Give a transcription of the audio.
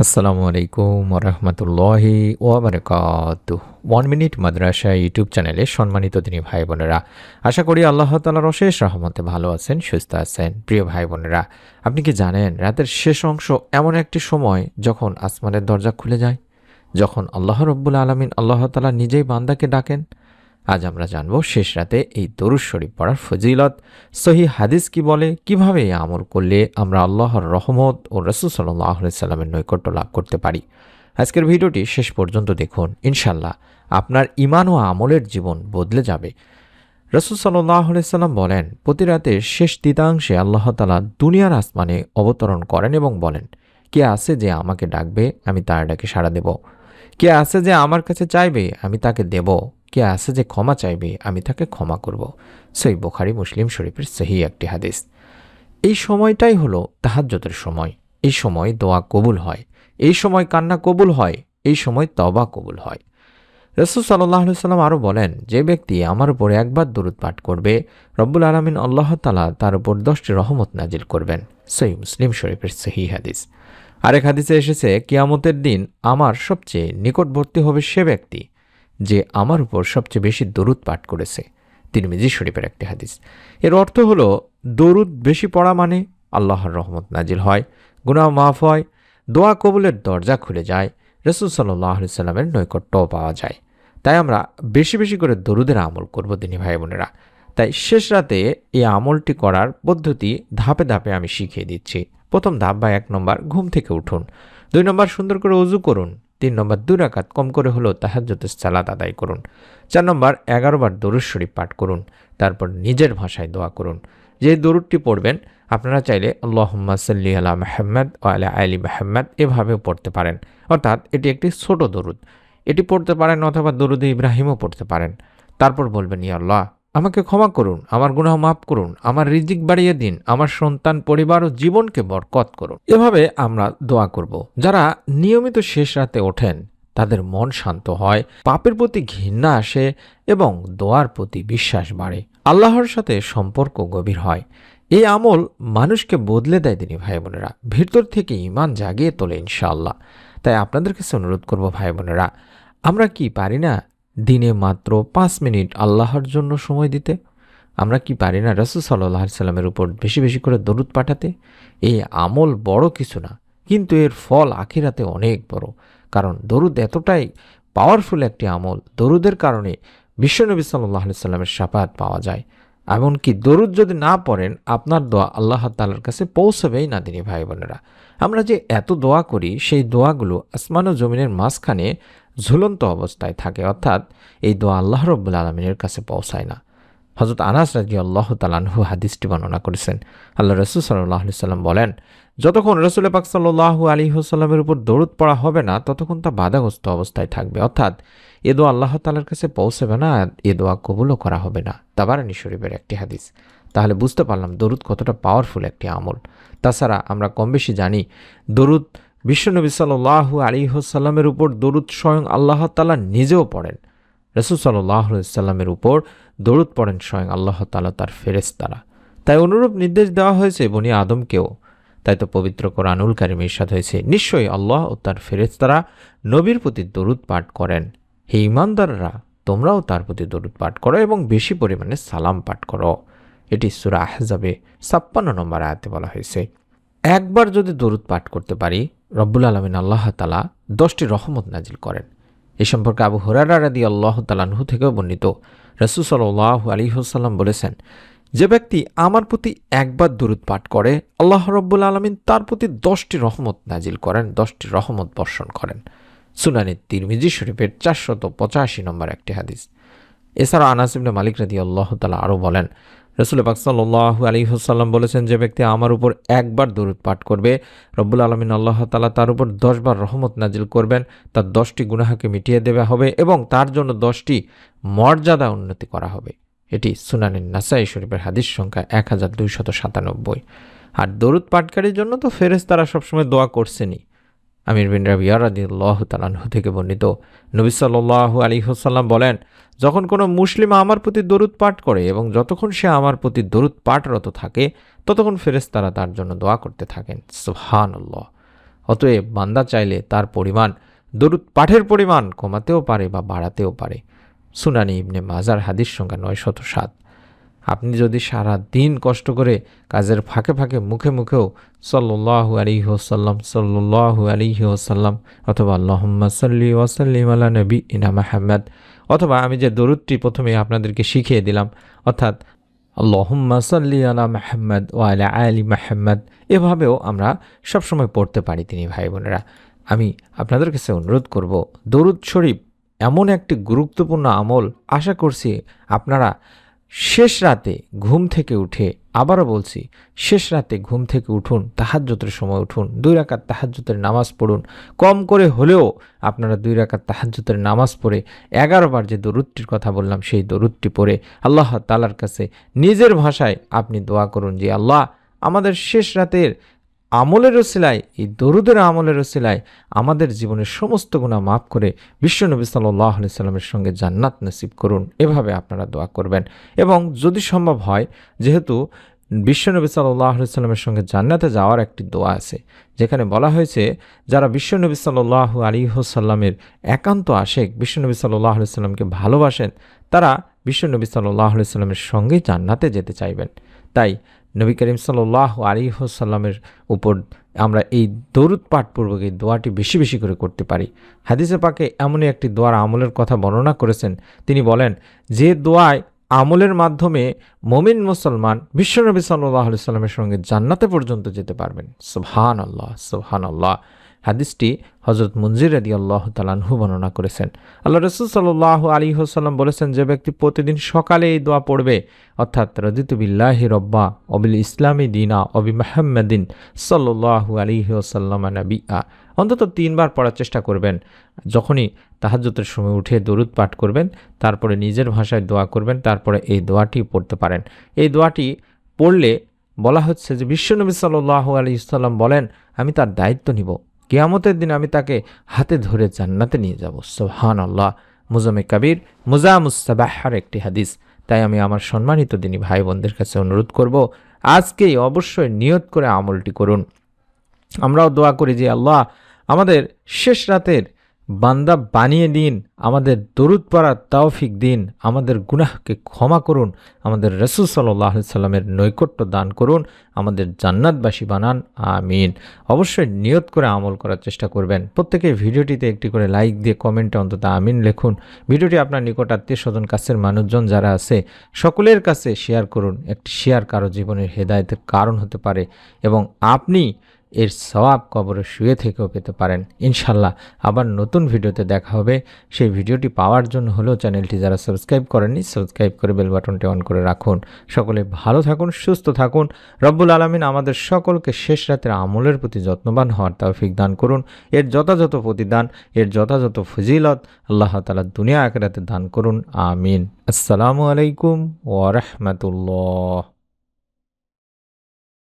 আসসালামু আলাইকুম ওরহমতুল্লাহি ওবরাকাতুহ। 1 মিনিট মাদ্রাসা ইউটিউব চ্যানেলে সম্মানিত দিনী ভাই বোনেরা, আশা করি আল্লাহ তাআলার অশেষ রহমতে ভালো আছেন, সুস্থ আছেন। প্রিয় ভাই বোনেরা, আপনি কি জানেন রাতের শেষ অংশ এমন একটি সময় যখন আসমানের দরজা খুলে যায়, যখন আল্লাহ রব্বুল আলামিন আল্লাহ তাআলা নিজেই বান্দাকে ডাকেন। আজ আমরা জানব শেষ রাতে এই দরুদ শরীফ পড়ার ফজিলত, সহিহ হাদিস কি বলে, কিভাবে এই আমল করলে আমরা আল্লাহর রহমত ও রাসূল সাল্লাল্লাহু আলাইহি সাল্লামের নৈকট্য লাভ করতে পারি। আজকের ভিডিওটি শেষ পর্যন্ত দেখুন, ইনশাল্লাহ আপনার ঈমান ও আমলের জীবন বদলে যাবে। রাসূল সাল্লাল্লাহু আলাইহি সাল্লাম বলেন, প্রতি রাতের শেষ তৃতীয়াংশে আল্লাহ তাআলা দুনিয়ার আসমানে অবতরণ করেন এবং বলেন, কে আছে যে আমাকে ডাকবে, আমি তার ডাকে সাড়া দেব। কে আছে যে আমার কাছে চাইবে, আমি তাকে দেব। কে আছে যে ক্ষমা চাইবে, আমি তাকে ক্ষমা করব। সহিহ বুখারী মুসলিম শরীফের সহিহ একটি হাদিস। এই সময়টাই হলো তাহাজ্জুদের সময়। এই সময় দোয়া কবুল হয়, এই সময় কান্না কবুল হয়, এই সময় তওবা কবুল হয়। রাসূল সাল্লাল্লাহু আলাইহি সাল্লাম আরও বলেন, যে ব্যক্তি আমার উপর একবার দরুদ পাঠ করবে, রব্বুল আলামিন আল্লাহ তাআলা তার উপর 10টি রহমত নাজিল করবেন। সহিহ মুসলিম শরীফের সহিহ হাদিস। আরেক হাদিসে এসেছে, কিয়ামতের দিন আমার সবচেয়ে নিকটবর্তী হবে সে ব্যক্তি যে আমার উপর সবচেয়ে বেশি দরুদ পাঠ করেছে। তিরমিজি শরীফের একটি হাদিস। এর অর্থ হলো, দরুদ বেশি পড়া মানে আল্লাহর রহমত নাজিল হয়, গুনাহ মাফ হয়, দোয়া কবুলের দরজা খুলে যায়, রাসূল সাল্লাল্লাহু আলাইহি সাল্লামের নৈকট্যও পাওয়া যায়। তাই আমরা বেশি বেশি করে দরুদের আমল করব দিনী ভাই বোনেরা। তাই শেষ রাতে এই আমলটি করার পদ্ধতি ধাপে ধাপে আমি শিখিয়ে দিচ্ছি। প্রথম ধাপ বা 1 নম্বর, ঘুম থেকে উঠুন। 2 নম্বর, সুন্দর করে ওযু করুন। 3 নম্বর, 2 রাকাত কম করে হলেও তাহাজ্জুদের সালাত আদায় করুন। 4 নম্বর, 11 বার দরুদ শরীফ পাঠ করুন। তারপর নিজের ভাষায় দোয়া করুন। যে দরুদটি পড়বেন আপনারা চাইলে আল্লাহুম্মা সাল্লি আলা মুহাম্মাদ ওয়া আলা আলি মুহাম্মাদ এভাবেও পড়তে পারেন। অর্থাৎ এটি একটি ছোট দরুদ। এটি পড়তে পারেন অথবা দরুদে ইব্রাহিমও পড়তে পারেন। তারপর বলবেন, ইয়া আল্লাহ, আমাকে ক্ষমা করুন, আমার গুনাহ মাফ করুন, আমার রিজিক বাড়িয়ে দিন, আমার সন্তান, পরিবার ও জীবনকে বরকত করুন। এভাবে আমরা দোয়া করব। যারা নিয়মিত শেষ রাতে ওঠেন তাদের মন শান্ত হয়, পাপের প্রতি ঘৃণা আসে এবং দোয়ার প্রতি বিশ্বাস বাড়ে। আল্লাহর সাথে সম্পর্ক গভীর হয়। এই আমল মানুষকে বদলে দেয় দিনী ভাই বোনেরা, ভিতর থেকে ঈমান জাগিয়ে তোলে ইনশাআল্লাহ। তাই আপনাদের কাছে অনুরোধ করব ভাই বোনেরা, আমরা কি পারি না দিনে মাত্র 5 মিনিট আল্লাহর জন্য সময় দিতে? আমরা কি পারি না রাসূল সাল্লাল্লাহু আলাইহি সাল্লামের উপর বেশি বেশি করে দরুদ পাঠাতে? এই আমল বড় কিছু না, কিন্তু এর ফল আখিরাতে অনেক বড়। কারণ দরুদ এতটাই পাওয়ারফুল একটি আমল, দরুদের কারণে বিশ্বনবী সাল্লাল্লাহু আলাইহি সাল্লামের শাফাআত পাওয়া যায়। এমনকি দরুদ যদি না পড়েন, আপনার দোয়া আল্লাহ তাআলার কাছে পৌঁছবেই না দিনী ভাই বোনেরা। আমরা যে এত দোয়া করি, সেই দোয়াগুলো আসমান ও জমিনের মাঝখানে ঝুলন্ত অবস্থায় থাকে, অর্থাৎ এই দোয়া আল্লাহ রাব্বুল আলামিনের কাছে পৌঁছায় না। হযরত আনাস রাদিয়াল্লাহু তাআলা আনহু হাদিসটি বর্ণনা করেছেন। আল্লাহ রাসূল সাল্লাল্লাহু আলাইহি সাল্লাম বলেন, যতক্ষণ রাসূল পাক সাল্লাল্লাহু আলাইহি ওয়াসাল্লামের উপর দরুদ পড়া হবে না, ততক্ষণ তা বাধাগ্রস্ত অবস্থায় থাকবে। অর্থাৎ এ দোয়া আল্লাহ তাআলার কাছে পৌঁছবে না, এ দোয়া কবুলও করা হবে না। তাবারানী শরীফের একটি হাদিস। তাহলে বুঝতে পারলাম দরুদ কতটা পাওয়ারফুল একটি আমল। তাছাড়া আমরা কম বেশি জানি, দরুদ বিশ্বনবী সাল্লাল্লাহু আলাইহি ওয়াসাল্লামের উপর দরুদ স্বয়ং আল্লাহ তাআলা নিজেও পড়েন। রাসূল সাল্লাল্লাহু আলাইহি ওয়াসাল্লামের উপর দরুদ পড়েন স্বয়ং আল্লাহ তাআলা তার ফেরেশতারা। তাই অনুরূপ নির্দেশ দেওয়া হয়েছে বনি আদমকেও। তাই তো পবিত্র কোরআনুল কারীমে ইরশাদ হয়েছে, নিশ্চয়ই আল্লাহ ও তার ফেরেশতারা নবীর প্রতি দরুদ পাঠ করেন। হে ঈমানদাররা, তোমরাও তার প্রতি দরুদ পাঠ করো এবং বেশি পরিমাণে সালাম পাঠ করো। এটি সূরা আহজাবে 56 নম্বর আয়াতে বলা হয়েছে। একবার যদি দরুদ পাঠ করতে পারি, রব্বুল আলামিন আল্লাহ তাআলা 10টি রহমত নাজিল করেন। এ সম্পর্কে আবু হুরায়রা রাদিয়াল্লাহু তাআলা আনহু থেকেও বর্ণিত, রাসূল সাল্লাল্লাহু আলাইহি ওয়াসাল্লাম বলেছেন, যে ব্যক্তি আমার প্রতি একবার দরুদ পাঠ করে, আল্লাহ রাব্বুল আলামিন তার প্রতি 10টি রহমত নাজিল করেন, 10টি রহমত বর্ষণ করেন। সুনানে তিরমিজি শরীফের 485 নম্বর একটি হাদিস। এছাড়া আনাস ইবনে মালিক রাদিয়াল্লাহু তাআলা আরও বলেন, রাসূল পাক সাল্লাল্লাহু আলাইহি ওয়াসাল্লাম বলেছেন, যে ব্যক্তি আমার উপর একবার দরুদ পাঠ করবে, রব্বুল আলামিন আল্লাহ তাআলা তার উপর 10 বার রহমত নাজিল করবেন, তার 10টি গুনাহকে মিটিয়ে দেওয়া হবে এবং তার জন্য 10টি মর্যাদা উন্নতি করা হবে। এটি সুনানে নাসাঈ শরীফের হাদিস সংখ্যা 1297। আর দরুদ পাঠকারীর জন্য তো ফেরেশতারা সবসময় দোয়া করছেনই। আমির বিন রাবিয়া রাদিয়াল্লাহু তাআলা আনহু থেকে বর্ণিত, নবী সাল্লাল্লাহু আলাইহি ওয়াসাল্লাম বলেন, যখন কোনো মুসলিম আমার প্রতি দরুদ পাঠ করে এবং যতক্ষণ সে আমার প্রতি দরুদ পাঠরত থাকে, ততক্ষণ ফেরেশতারা তার জন্য দোয়া করতে থাকেন। সুবহানাল্লাহ। অতএব বান্দা চাইলে তার পরিমাণ, দরুদ পাঠের পরিমাণ কমাতেও পারে বা বাড়াতেও পারে। সুনানি ইবনে মাজার হাদিস সংখ্যা 907। আপনি যদি সারা দিন কষ্ট করে কাজের ফাঁকে ফাঁকে মুখে মুখেও সাল্লাল্লাহু আলাইহি ওয়াসাল্লাম সাল্লাল্লাহু আলাইহি ওয়াসাল্লাম অথবা আল্লাহুম্মা সাল্লি ওয়া সাল্লিম আলা নবিয়িনা মুহাম্মদ, অথবা আমি যে দরুদটি প্রথমে আপনাদেরকে শিখিয়ে দিলাম, অর্থাৎ আল্লাহুম্মা সাল্লি আলা মুহাম্মদ ওয়া আলা আলি মুহাম্মদ, এভাবেও আমরা সবসময় পড়তে পারি। তিনি ভাই বোনেরা, আমি আপনাদের কাছে অনুরোধ করব, দরুদ শরীফ এমন একটি গুরুত্বপূর্ণ আমল, আশা করছি আপনারা শেষ রাতে ঘুম থেকে উঠে, আবারও বলছি, শেষ রাতে ঘুম থেকে উঠুন, তাহাজ্জুদের সময় উঠুন, 2 রাকাত তাহাজ্জুদের নামাজ পড়ুন। কম করে হলেও আপনারা 2 রাকাত তাহাজ্জুদের নামাজ পড়ে 11 বার যে দরুদটির কথা বললাম সেই দরুদটি পড়ে আল্লাহ তাআলার কাছে নিজের ভাষায় আপনি দোয়া করুন যে আল্লাহ, আমাদের শেষ রাতের আমলের ওসিলায়, এই দরুদের আমলের ওসিলায় আমাদের জীবনের সমস্ত গুনাহ মাফ করে বিশ্বনবী সাল্লাল্লাহু আলাইহি সাল্লামের সঙ্গে জান্নাত নসিব করুন। এভাবে আপনারা দোয়া করবেন। এবং যদি সম্ভব হয়, যেহেতু বিশ্বনবী সাল্লাল্লাহু আলাইহি সাল্লামের সঙ্গে জান্নাতে যাওয়ার একটি দোয়া আছে, যেখানে বলা হয়েছে যারা বিশ্বনবী সাল্লাল্লাহু আলাইহি সাল্লামের একান্ত আশেক, বিশ্বনবী সাল্লাল্লাহু আলাইহি সাল্লামকে ভালোবাসেন, তারা বিশ্বনবী সাল্লাল্লাহু আলাইহি সাল্লামের সঙ্গেই জান্নাতে যেতে চাইবেন। তাই নবী করিম সাল্লাল্লাহু আলাইহি ওয়াসাল্লামের উপর আমরা এই দরুদ পাঠপূর্বক এই দোয়াটি বেশি বেশি করে করতে পারি। হাদিসে পাকে এমনই একটি দোয়ার আমলের কথা বর্ণনা করেছেন, তিনি বলেন যে দোয়ায় আমলের মাধ্যমে মুমিন মুসলমান বিশ্বনবী সাল্লাল্লাহু আলাইহি ওয়াসাল্লামের সঙ্গে জান্নাতে পর্যন্ত যেতে পারবেন। সুবহানাল্লাহ, সুবহানাল্লাহ। হাদিসটি হযরত মুনজির রাদিয়াল্লাহু তাআলা আনহু বর্ণনা করেছেন। আল্লাহ রাসূল সাল্লাল্লাহু আলাইহি ওয়াসাল্লাম বলেছেন, যে ব্যক্তি প্রতিদিন সকালে এই দোয়া পড়বে, অর্থাৎ রাদিতু বিল্লাহি রব্বা ওয়া বিল ইসলামি দীনা ওয়া বি মুহাম্মাদিন সাল্লাল্লাহু আলাইহি ওয়াসাল্লাম নবিয়্যা, অন্তত 3 বার পড়ার চেষ্টা করবেন। যখনই তাহাজ্জুদের সময় উঠে দরুদ পাঠ করবেন, তারপরে নিজের ভাষায় দোয়া করবেন, তারপরে এই দোয়াটি পড়তে পারেন। এই দোয়াটি পড়লে বলা হচ্ছে যে বিশ্বনবী সাল্লাল্লাহু আলাইহি ওয়াসাল্লাম বলেন, আমি তার দায়িত্ব নিব, কিয়ামতের দিন আমি তাকে হাতে ধরে জান্নাতে নিয়ে যাব। সুবহানাল্লাহ। মুজাম্মে কাবির মুজামুস সাবাহর একটি হাদিস। তাই আমি আমার সম্মানিত দিনী ভাই বোনদের কাছে অনুরোধ করব, আজকেই অবশ্যই নিয়ত করে আমলটি করুন। আমরাও দোয়া করি যে আল্লাহ, আমাদের শেষ রাতের বান্দা বানিয়ে দিন, আমাদের দরুদ পড়ার তৌফিক দিন, আমাদের গুনাহকে ক্ষমা করুন, আমাদের রাসূল সাল্লাল্লাহু আলাইহি সাল্লামের নৈকট্য দান করুন, আমাদের জান্নাতবাসী বানান, আমিন। অবশ্যই নিয়ত করে আমল করার চেষ্টা করবেন। প্রত্যেকে ভিডিওটিতে একটি করে লাইক দিয়ে কমেন্টে অন্তত আমিন লিখুন। ভিডিওটি আপনার নিকট আত্মীয় স্বজন কাছের মানুষজন যারা আছে সকলের কাছে শেয়ার করুন। একটি শেয়ার কারো জীবনের হেদায়েতের কারণ হতে পারে এবং আপনি এর সওয়াব কবরে শুয়ে থেকেও পেতে পারেন। ইনশাল্লাহ আবার নতুন ভিডিওতে দেখা হবে। সেই ভিডিওটি পাওয়ার জন্য হলেও চ্যানেলটি যারা সাবস্ক্রাইব করেননি, সাবস্ক্রাইব করে বেল বাটনটি অন করে রাখুন। সকলে ভালো থাকুন, সুস্থ থাকুন। রব্বুল আলামিন আমাদের সকলকে শেষ রাতের আমলের প্রতি যত্নবান হওয়ার তৌফিক দান করুন। এর যথাযথ প্রতিদান, এর যথাযথ ফজিলত আল্লাহ তাআলা দুনিয়া আখিরাতে দান করুন, আমিন। আসসালামু আলাইকুম ওয়া রাহমাতুল্লাহ।